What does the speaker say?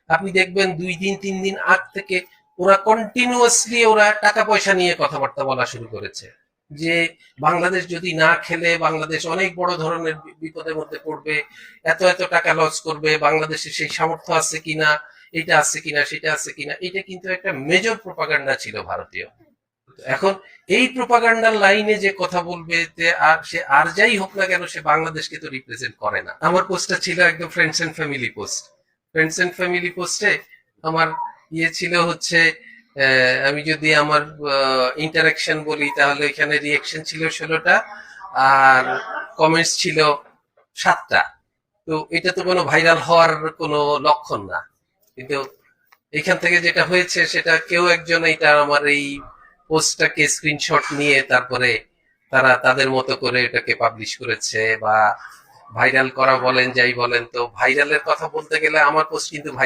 আপনি দেখবেন 2 দিন 3 দিন আগ থেকে ওরা কন্টিনিউয়াসলি ওরা টাকা পয়সা নিয়ে কথাবার্তা বলা শুরু করেছে, যে বাংলাদেশ যদি না খেলে বাংলাদেশ অনেক বড় ধরনের বিপদের মধ্যে পড়বে, এত এত টাকা লস করবে, বাংলাদেশে সেই সামর্থ্য আছে কিনা, এটা আছে কিনা, সেটা আছে কিনা। এটা কিন্তু একটা মেজর প্রপাগান্ডা ছিল ভারতীয়। এখন এই প্রপাগান্ডার লাইনে যে কথা বলবে, সে আর যাই হোক না কেন, সে বাংলাদেশকে তো রিপ্রেজেন্ট করে না। আমার পোস্টটা ছিল একদম friends and family post. Friends and family পোস্টে আমার ছিল হচ্ছে, আমি যদি আমার ইন্টারাকশন বলি তাহলে এখানে রিয়েকশন ছিল 16টা, আর কমেন্টস ছিল 7টা। তো এটা তো কোনো ভাইরাল হওয়ার কোনো লক্ষণ না। কিন্তু এখান থেকে যেটা হয়েছে সেটা কেউ একজন এটা আমার এই পোস্টটাকে স্ক্রিনশট নিয়ে তারপরে তারা তাদের মতো করে এটাকে পাবলিশ করেছে, বা ভাইরাল করা বলেন যাই বলেন। তো ভাইরালের কথা বলতে গেলে আমার পোস্ট কিন্তু ভাইরাল